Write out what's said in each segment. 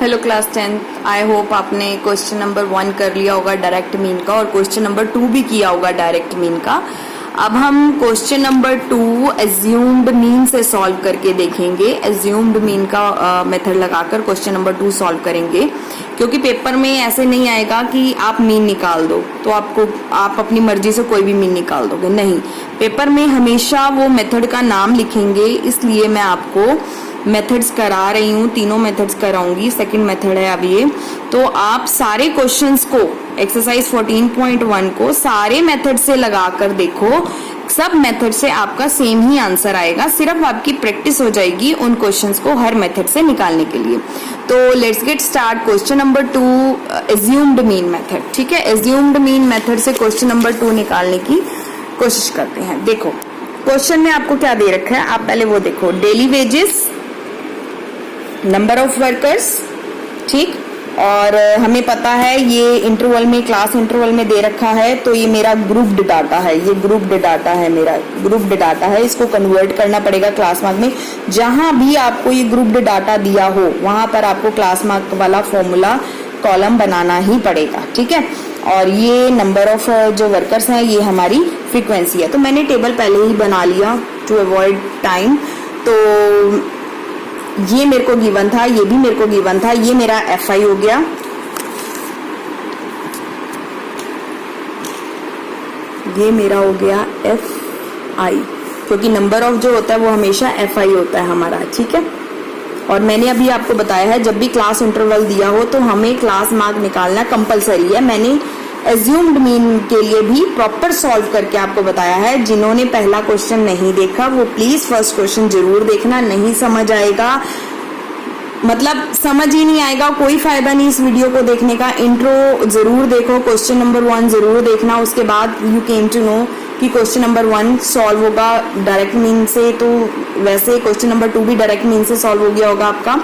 Hello class 10th, I hope आपने question number 1 कर लिया होगा डायरेक्ट मीन का और क्वेश्चन नंबर 2 भी किया होगा डायरेक्ट मीन का। अब हम क्वेश्चन नंबर 2 एज्यूम्ड मीन से सॉल्व करके देखेंगे। एज्यूम्ड मीन का मेथड लगाकर क्वेश्चन नंबर 2 सॉल्व करेंगे, क्योंकि पेपर में ऐसे नहीं आएगा कि आप मीन निकाल दो तो आप अपनी मर्जी से कोई भी मीन निकाल दोगे, नहीं। पेपर में हमेशा वो मेथड का नाम लिखेंगे, इसलिए मैं आपको मेथड्स करा रही हूँ, तीनों मेथड्स कराऊंगी। सेकंड मेथड है अब ये। तो आप सारे क्वेश्चंस को एक्सरसाइज 14.1 को सारे मेथड से लगाकर देखो, सब मेथड से आपका सेम ही आंसर आएगा, सिर्फ आपकी प्रैक्टिस हो जाएगी उन क्वेश्चंस को हर मेथड से निकालने के लिए। तो let's get start. Question number 2 assumed mean method. ठीक है, एज्यूम्ड मीन मेथड से क्वेश्चन नंबर 2 निकालने की कोशिश करते हैं। देखो क्वेश्चन में आपको क्या दे रखा है, आप पहले वो देखो। Daily wages, number of workers, ठीक। और हमें पता है ये इंटरवल में, क्लास इंटरवल में दे रखा है, तो ये मेरा ग्रुप्ड डाटा है, ये ग्रुप्ड डाटा है, मेरा ग्रुप्ड डाटा है। इसको कन्वर्ट करना पड़ेगा क्लास मार्क में। जहां भी आपको ये ग्रुप्ड डाटा दिया हो वहां पर आपको क्लास मार्क वाला फॉर्मूला कॉलम बनाना ही पड़ेगा, ठीक है। और ये नंबर ऑफ जो वर्कर्स हैं, ये हमारी फ्रीक्वेंसी है। तो मैंने टेबल पहले ही बना लिया टू अवॉइड टाइम। तो ये मेरे को गिवन था, ये भी मेरे को गिवन था, ये मेरा FI हो गया, ये मेरा हो गया FI, क्योंकि नंबर ऑफ जो होता है वो हमेशा FI होता है हमारा, ठीक है। और मैंने अभी आपको बताया है जब भी क्लास इंटरवल दिया हो तो हमें क्लास मार्क निकालना कंपलसरी है। मैंने एज्यूम्ड मीन के लिए भी प्रॉपर सॉल्व करके आपको बताया है। जिन्होंने पहला क्वेश्चन नहीं देखा वो प्लीज फर्स्ट क्वेश्चन जरूर देखना, नहीं समझ आएगा, मतलब समझ ही नहीं आएगा, कोई फायदा नहीं इस वीडियो को देखने का। इंट्रो जरूर देखो, क्वेश्चन नंबर 1 जरूर देखना, उसके बाद यू केम टू नो कि क्वेश्चन नंबर 1 सॉल्व होगा डायरेक्ट मीन से, तो वैसे क्वेश्चन नंबर 2 भी डायरेक्ट मीन से सॉल्व हो गया होगा आपका।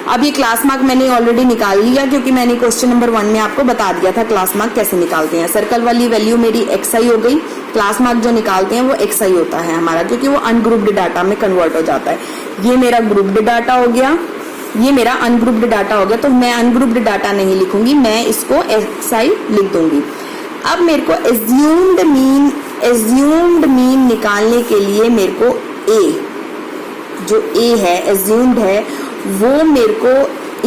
अब ये क्लास मार्क मैंने ऑलरेडी निकाल लिया, क्योंकि मैंने क्वेश्चन नंबर 1 में आपको बता दिया था क्लास मार्क कैसे निकालते हैं। सर्कल वाली वैल्यू मेरी XI हो गई, क्लास मार्क जो निकालते हैं वो XI होता है हमारा, क्योंकि वो अनग्रुप्ड डाटा में कन्वर्ट हो जाता है। ये मेरा ग्रुप्ड डाटा हो गया, ये मेरा अनग्रुप्ड डाटा हो गया। तो मैं अनग्रुप्ड डाटा नहीं लिखूंगी, मैं इसको XI लिख दूंगी। अब मेरे को एज्यूम्ड मीन निकालने के लिए मेरे को जो A है, एज्यूम्ड है, वो मेरे को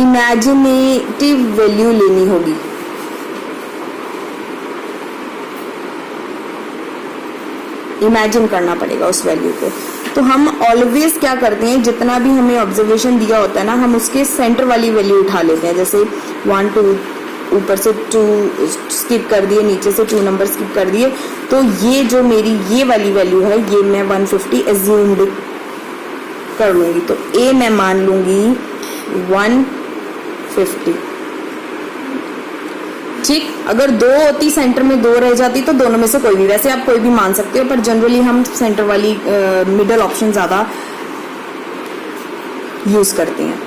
इमेजिनेटिव वैल्यू लेनी होगी। इमेजिन करना पड़ेगा उस वैल्यू को। तो हम ऑलवेज क्या करते हैं, जितना भी हमें ऑब्जर्वेशन दिया होता है ना, हम उसके सेंटर वाली वैल्यू उठा लेते हैं। जैसे 1 2, ऊपर से 2 स्किप कर दिए, नीचे से 2 नंबर स्किप कर दिए, तो ये जो मेरी ये वाली वैल्यू है, ये मैं 150 एज्यूम्ड कर लूंगी। तो A मैं मान लूंगी 150, ठीक। अगर 2 होती, सेंटर में 2 रह जाती तो दोनों में से कोई भी, वैसे आप कोई भी मान सकते हो, पर जनरली हम सेंटर वाली मिडल ऑप्शन ज्यादा यूज करते हैं।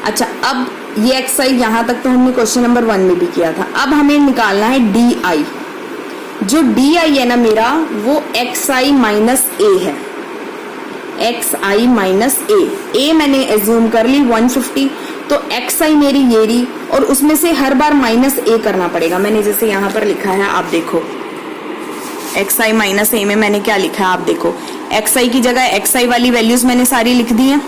अच्छा, अब ये XI यहां तक तो हमने क्वेश्चन नंबर 1 में भी किया था। अब हमें निकालना है DI। जो DI है ना मेरा, वो XI माइनस A है, XI माइनस A मैंने एज्यूम कर ली 150, तो XI मेरी ये रही, और उसमें से हर बार माइनस A करना पड़ेगा। मैंने जैसे यहाँ पर लिखा है, आप देखो, XI माइनस A में मैंने क्या लिखा है, आप देखो। XI की जगह XI वाली वैल्यूज मैंने सारी लिख दी हैं।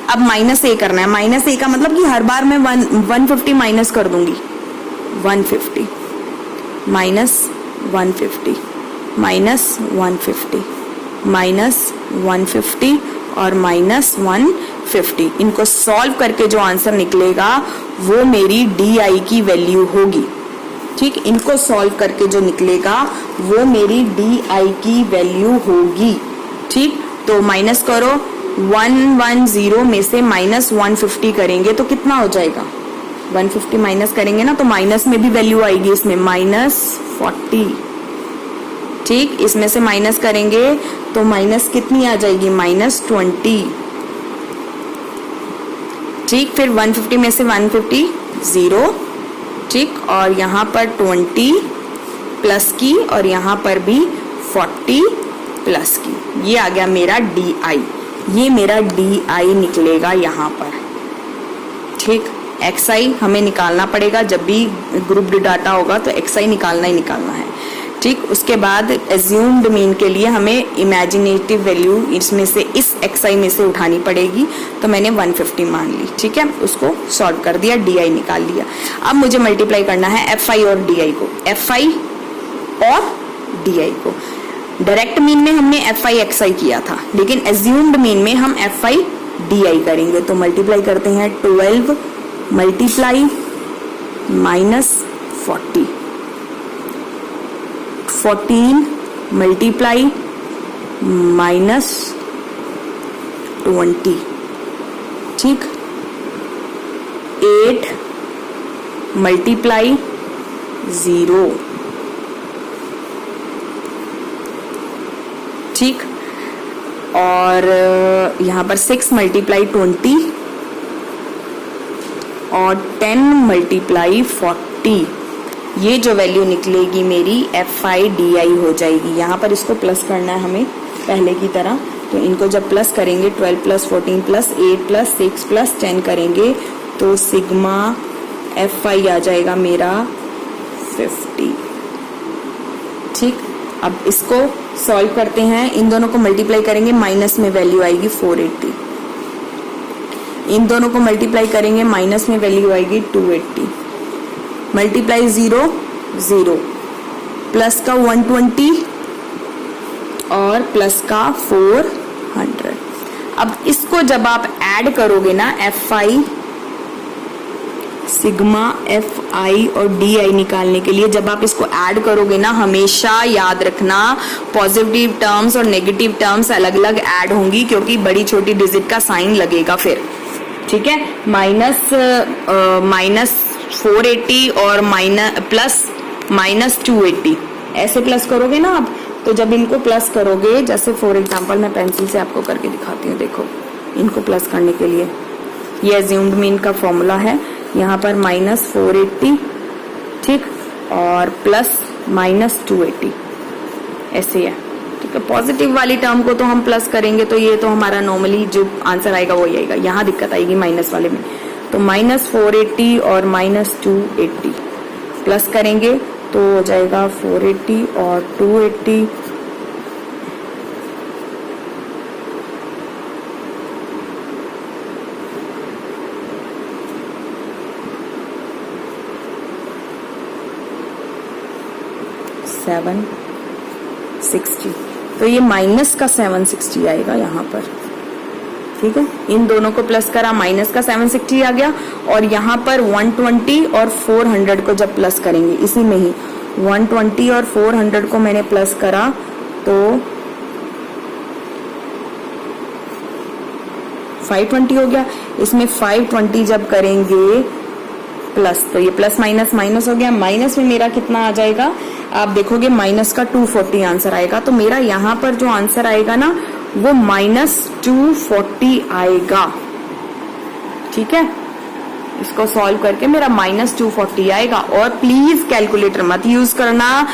अब माइनस A करना है। माइनस A का मतलब कि हर बार मैं 150 माइनस कर दूंगी, 150 माइनस 150 माइनस 150 माइनस 150 और माइनस 150। इनको सॉल्व करके जो आंसर निकलेगा वो मेरी DI की वैल्यू होगी, ठीक। इनको सॉल्व करके जो निकलेगा वो मेरी DI की वैल्यू होगी, ठीक। तो माइनस करो, 110 में से माइनस 150 करेंगे तो कितना हो जाएगा, 150 माइनस करेंगे ना तो माइनस में भी वैल्यू आएगी, इसमें -40, ठीक। इसमें से माइनस करेंगे तो माइनस कितनी आ जाएगी, -20, ठीक। फिर 150 में से 150 0, ठीक। और यहाँ पर 20 प्लस की, और यहाँ पर भी 40 प्लस की, ये आ गया मेरा DI। ये मेरा DI निकलेगा यहाँ पर, ठीक। xi हमें निकालना पड़ेगा, जब भी ग्रुप्ड डाटा होगा तो xi निकालना ही निकालना है, ठीक। उसके बाद एज्यूम्ड मीन के लिए हमें इमेजिनेटिव वैल्यू इसमें से, इस xi में से उठानी पड़ेगी, तो मैंने 150 मान ली, ठीक है। उसको सॉल्व कर दिया, di निकाल लिया। अब मुझे मल्टीप्लाई करना है fi और di को, fi और di को। डायरेक्ट मीन में हमने fi xi किया था, लेकिन एज्यूम्ड मीन में हम fi di करेंगे। तो मल्टीप्लाई करते हैं, 12 मल्टीप्लाई -40, 14 मल्टीप्लाई -20, ठीक। 8 मल्टीप्लाई 0, ठीक। और यहाँ पर 6 मल्टीप्लाई 20 और 10 मल्टीप्लाई 40, ये जो वैल्यू निकलेगी मेरी fi di हो जाएगी। यहाँ पर इसको प्लस करना है हमें पहले की तरह, तो इनको जब प्लस करेंगे 12 प्लस 14 प्लस 8 प्लस 6 प्लस 10 करेंगे तो सिग्मा fi आ जाएगा मेरा 50, ठीक। अब इसको सॉल्व करते हैं, इन दोनों को मल्टीप्लाई करेंगे, माइनस में वैल्यू आएगी 480, इन दोनों को मल्टीप्लाई करेंगे, माइनस में वैल्यू आएगी 280, मल्टीप्लाई 0 0, प्लस का 120 और प्लस का 400। अब इसको जब आप ऐड करोगे ना, fi सिग्मा fi और di निकालने के लिए जब आप इसको ऐड करोगे ना, हमेशा याद रखना पॉजिटिव टर्म्स और नेगेटिव टर्म्स अलग अलग ऐड होंगी, क्योंकि बड़ी छोटी डिजिट का साइन लगेगा फिर, ठीक है। माइनस 480 और प्लस -280 ऐसे प्लस करोगे ना आप, तो जब इनको प्लस करोगे, जैसे फॉर एग्जांपल मैं पेंसिल से आपको करके दिखाती हूँ, देखो इनको प्लस करने के लिए ये एज्यूम्ड मीन का फॉर्मूला है, यहाँ पर -480, ठीक, और प्लस -280 ऐसे है, ठीक है। पॉजिटिव वाली टर्म को तो हम प्लस करेंगे तो ये तो हमारा नॉर्मली जो आंसर आएगा वही आएगा, यहाँ दिक्कत आएगी माइनस वाले में। तो -480 और -280 प्लस करेंगे तो हो जाएगा 480 और 280, $760, तो ये माइनस का 760 आएगा यहाँ पर, ठीक है। इन दोनों को प्लस करा, माइनस का 760 आ गया, और यहाँ पर 120 और 400 को जब प्लस करेंगे, इसी में ही 120 और 400 को मैंने प्लस करा तो 520 हो गया। इसमें 520 जब करेंगे प्लस, तो ये प्लस माइनस माइनस हो गया, माइनस में मेरा कितना आ जाएगा, आप देखोगे माइनस का 240 आंसर आएगा। तो मेरा यहाँ पर जो आंसर आएगा ना वो -240 आएगा, ठीक है। इसको सॉल्व करके मेरा -240 आएगा। और प्लीज कैलकुलेटर मत यूज करना,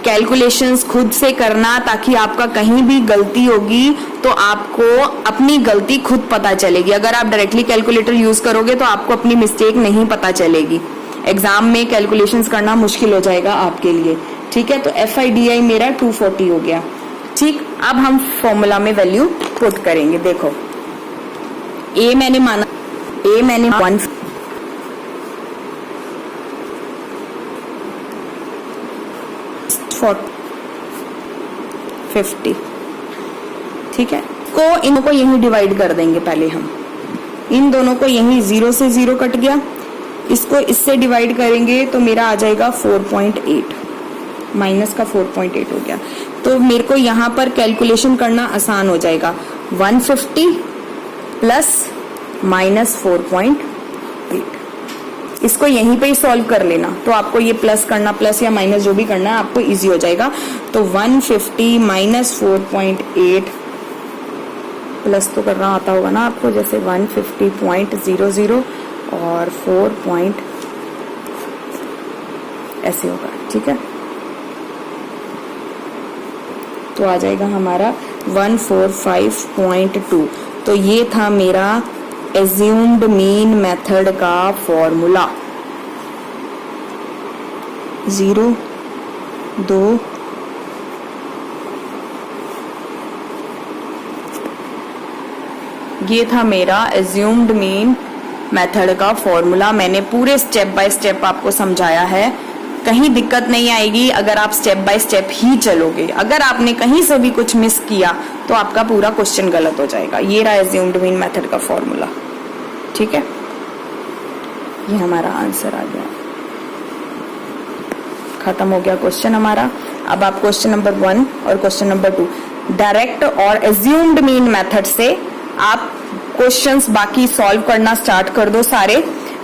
कैलकुलेशंस खुद से करना, ताकि आपका कहीं भी गलती होगी तो आपको अपनी गलती खुद पता चलेगी। अगर आप डायरेक्टली कैलकुलेटर यूज करोगे तो आपको अपनी मिस्टेक नहीं पता चलेगी, एग्जाम में कैलकुलेशंस करना मुश्किल हो जाएगा आपके लिए, ठीक है। तो FIDI मेरा 240 हो गया, ठीक। अब हम फॉर्मूला में वैल्यू पुट करेंगे। देखो A मैंने माना, A मैंने 150, ठीक है। इनको यहीं डिवाइड कर देंगे पहले हम, इन दोनों को यहीं 0 से 0 कट गया, इसको इससे डिवाइड करेंगे तो मेरा आ जाएगा 4.8, माइनस का 4.8 हो गया। तो मेरे को यहाँ पर कैलकुलेशन करना आसान हो जाएगा, 150 प्लस -4.8, इसको यहीं पे ही सॉल्व कर लेना, तो आपको ये प्लस करना, प्लस या माइनस जो भी करना है आपको इजी हो जाएगा। तो 150 - 4.8 प्लस तो करना आता होगा ना आपको, जैसे 150.00 और 4 ऐसे होगा, ठीक है। तो आ जाएगा हमारा 145.2। तो ये था मेरा एज्यूम्ड मीन मेथड का फॉर्मूला। 0, 2, ये था मेरा एज्यूम्ड मीन मेथड का फॉर्मूला। मैंने पूरे स्टेप बाय स्टेप आपको समझाया है, कहीं दिक्कत नहीं आएगी अगर आप स्टेप बाय स्टेप ही चलोगे। अगर आपने कहीं से भी कुछ मिस किया तो आपका पूरा क्वेश्चन गलत हो जाएगा। ये रहा एज्यूम्ड मीन मेथड का फॉर्मूला, ठीक है। ये हमारा आंसर आ गया, खत्म हो गया क्वेश्चन हमारा। अब आप क्वेश्चन नंबर 1 और क्वेश्चन नंबर 2 डायरेक्ट और एज्यूम्ड मीन मेथड से आप क्वेश्चंस बाकी सॉल्व करना स्टार्ट कर दो सारे।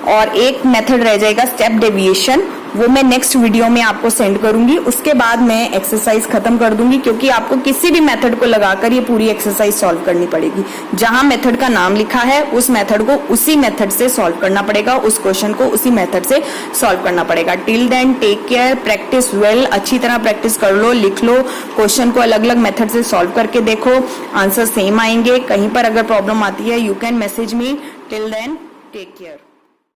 और एक मेथड रह जाएगा स्टेप डेविएशन, वो मैं नेक्स्ट वीडियो में आपको सेंड करूंगी। उसके बाद मैं एक्सरसाइज खत्म कर दूंगी, क्योंकि आपको किसी भी मेथड को लगाकर ये पूरी एक्सरसाइज सॉल्व करनी पड़ेगी। जहां मेथड का नाम लिखा है उस मेथड को उसी मेथड से सॉल्व करना पड़ेगा, उस क्वेश्चन को उसी मेथड से सॉल्व करना पड़ेगा। Till then take care, practice well, अच्छी तरह प्रैक्टिस कर लो, लिख लो, क्वेश्चन को अलग अलग मेथड से सॉल्व करके देखो, आंसर सेम आएंगे। कहीं पर अगर प्रॉब्लम आती है you can message me. Till then take care.